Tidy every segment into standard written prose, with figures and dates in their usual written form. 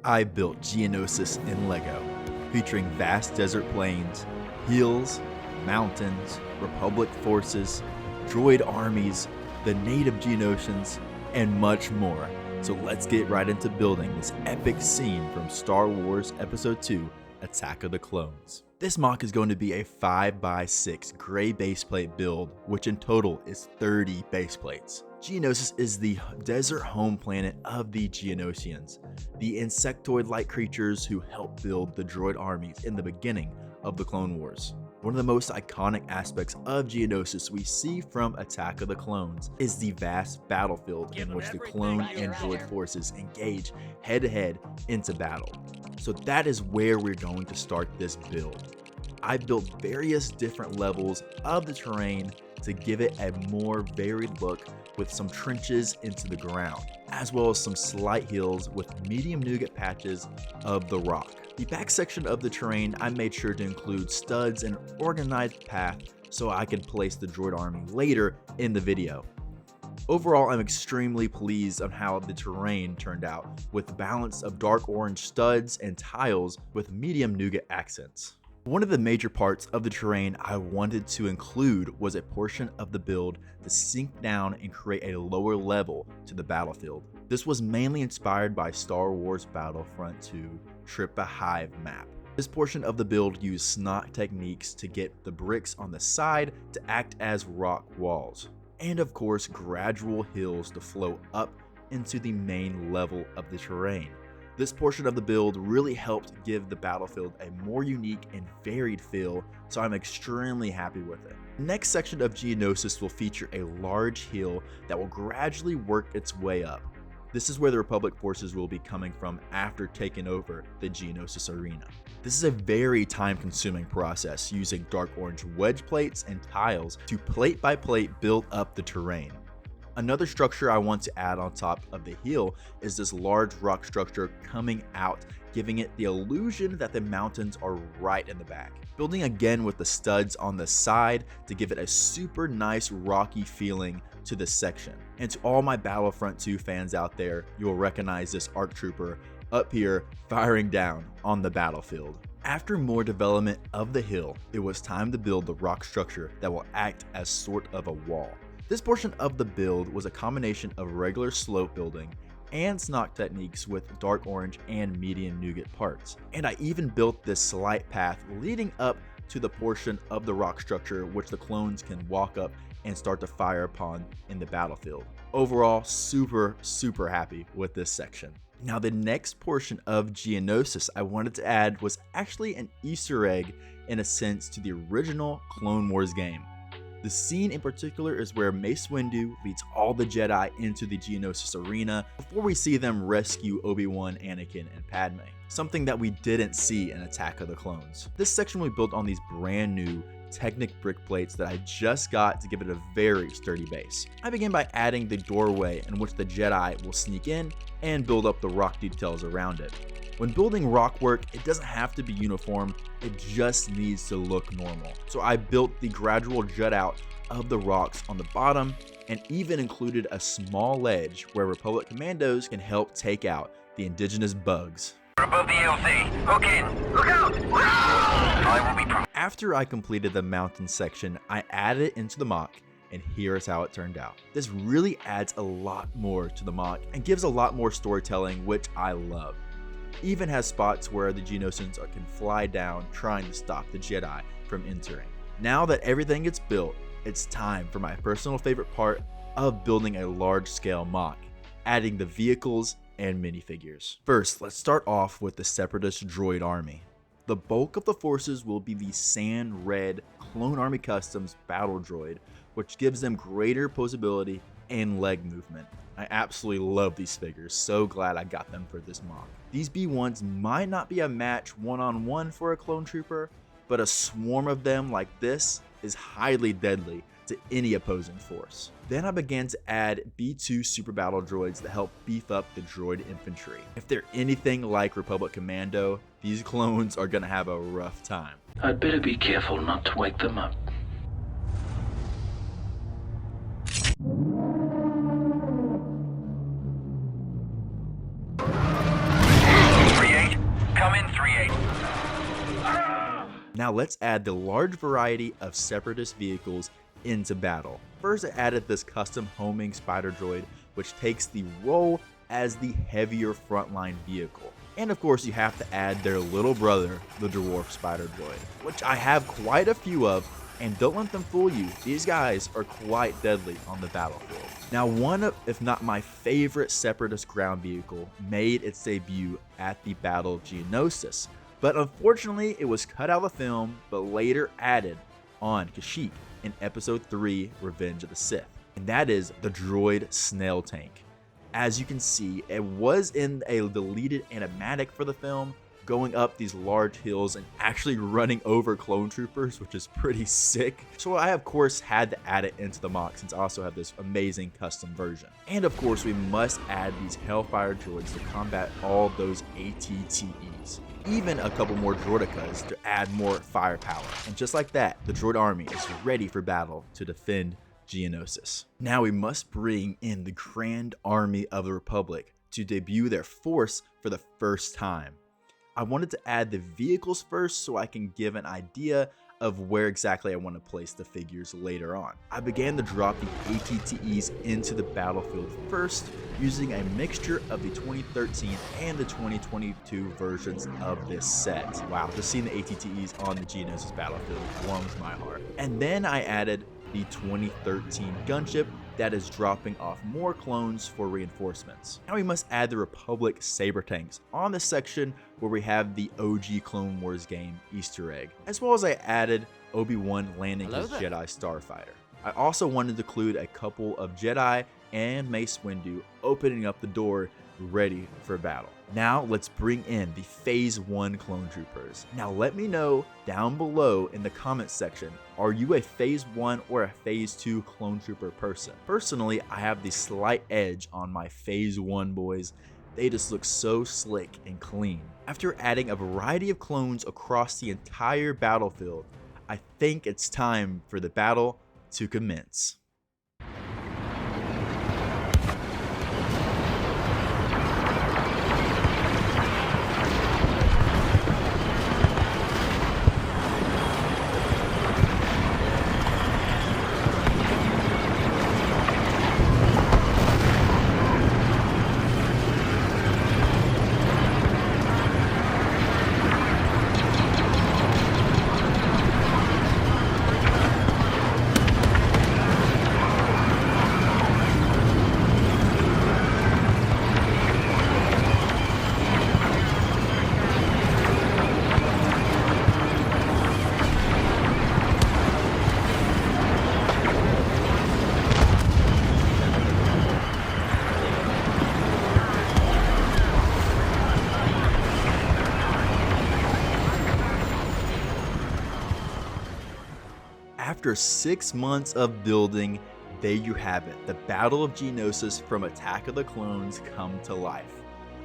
I built Geonosis in LEGO, featuring vast desert plains, hills, mountains, Republic forces, droid armies, the native Geonosians, and much more. So let's get right into building this epic scene from Star Wars Episode 2, Attack of the Clones. This MOC is going to be a 5x6 gray baseplate build, which in total is 30 baseplates. Geonosis is the desert home planet of the Geonosians, the insectoid-like creatures who helped build the droid armies in the beginning of the Clone Wars. One of the most iconic aspects of Geonosis we see from Attack of the Clones is the vast battlefield in which the clone and droid forces engage head-to-head into battle. So that is where we're going to start this build. I built various different levels of the terrain to give it a more varied look, with some trenches into the ground, as well as some slight hills with medium nougat patches of the rock. The back section of the terrain I made sure to include studs and organized path so I could place the droid army later in the video. Overall, I'm extremely pleased on how the terrain turned out, with the balance of dark orange studs and tiles with medium nougat accents. One of the major parts of the terrain I wanted to include was a portion of the build to sink down and create a lower level to the battlefield. This was mainly inspired by Star Wars Battlefront 2 Trip a Hive map. This portion of the build used SNOC techniques to get the bricks on the side to act as rock walls, and of course gradual hills to flow up into the main level of the terrain. This portion of the build really helped give the battlefield a more unique and varied feel, so I'm extremely happy with it. The next section of Geonosis will feature a large hill that will gradually work its way up. This is where the Republic forces will be coming from after taking over the Geonosis arena. This is a very time-consuming process, using dark orange wedge plates and tiles to plate by plate build up the terrain. Another structure I want to add on top of the hill is this large rock structure coming out, giving it the illusion that the mountains are right in the back. Building again with the studs on the side to give it a super nice rocky feeling to this section. And to all my Battlefront 2 fans out there, you will recognize this ARC Trooper up here firing down on the battlefield. After more development of the hill, it was time to build the rock structure that will act as sort of a wall. This portion of the build was a combination of regular slope building and SNOC techniques with dark orange and medium nougat parts. And I even built this slight path leading up to the portion of the rock structure which the clones can walk up and start to fire upon in the battlefield. Overall, super happy with this section. Now the next portion of Geonosis I wanted to add was actually an Easter egg in a sense to the original Clone Wars game. The scene in particular is where Mace Windu leads all the Jedi into the Geonosis arena before we see them rescue Obi-Wan, Anakin, and Padme, something that we didn't see in Attack of the Clones. This section will be built on these brand new Technic brick plates that I just got to give it a very sturdy base. I begin by adding the doorway in which the Jedi will sneak in and build up the rock details around it. When building rock work, it doesn't have to be uniform, it just needs to look normal. So I built the gradual jut out of the rocks on the bottom and even included a small ledge where Republic commandos can help take out the indigenous bugs. Above the LZ. Hook in. Look out! I will be... After I completed the mountain section, I added it into the MOC, and here's how it turned out. This really adds a lot more to the MOC and gives a lot more storytelling, which I love. Even has spots where the Geonosians can fly down trying to stop the Jedi from entering. Now that everything gets built, it's time for my personal favorite part of building a large-scale MOC, adding the vehicles and minifigures. First, let's start off with the Separatist droid army. The bulk of the forces will be the Sand Red Clone Army Customs battle droid, which gives them greater posability and leg movement. I absolutely love these figures, so glad I got them for this MOC. These B1s might not be a match one-on-one for a clone trooper, but a swarm of them like this is highly deadly to any opposing force. Then I began to add B2 super battle droids that help beef up the droid infantry. If they're anything like Republic Commando, these clones are gonna have a rough time. I'd better be careful not to wake them up. Now let's add the large variety of Separatist vehicles into battle. First, I added this custom homing spider droid, which takes the role as the heavier frontline vehicle. And of course, you have to add their little brother, the dwarf spider droid, which I have quite a few of, and don't let them fool you, these guys are quite deadly on the battlefield. Now, one of, if not my favorite Separatist ground vehicle, made its debut at the Battle of Geonosis, but unfortunately it was cut out of the film, but later added on Kashyyyk in Episode 3, Revenge of the Sith, and that is the droid snail tank. As you can see, it was in a deleted animatic for the film, going up these large hills and actually running over clone troopers, which is pretty sick. So I of course had to add it into the MOC since I also have this amazing custom version. And of course we must add these Hellfire droids to combat all those ATTEs. Even a couple more droidicas to add more firepower. And just like that, the droid army is ready for battle to defend Geonosis. Now we must bring in the Grand Army of the Republic to debut their force for the first time. I wanted to add the vehicles first so I can give an idea of where exactly I want to place the figures later on. I began to drop the ATTEs into the battlefield first using a mixture of the 2013 and the 2022 versions of this set. Wow, just seeing the ATTEs on the Geonosis battlefield warms my heart. And then I added the 2013 gunship that is dropping off more clones for reinforcements. Now we must add the Republic saber tanks on the section where we have the OG Clone Wars game Easter egg, as well as I added Obi-Wan landing his Jedi starfighter. I also wanted to include a couple of Jedi and Mace Windu opening up the door ready for battle. Now let's bring in the Phase 1 clone troopers. Now let me know down below in the comments section, are you a Phase 1 or a Phase 2 clone trooper person? Personally, I have the slight edge on my Phase 1 boys. They just look so slick and clean. After adding a variety of clones across the entire battlefield, I think it's time for the battle to commence. After 6 months of building, there you have it, the Battle of Geonosis from Attack of the Clones come to life.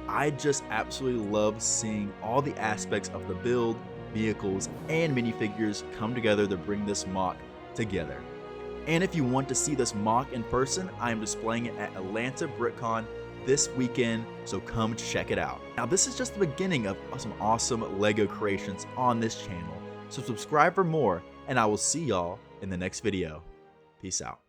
I just absolutely love seeing all the aspects of the build, vehicles, and minifigures come together to bring this MOC together. And if you want to see this MOC in person, I am displaying it at Atlanta BritCon this weekend, so come check it out. Now this is just the beginning of some awesome LEGO creations on this channel, so subscribe for more, and I will see y'all in the next video. Peace out.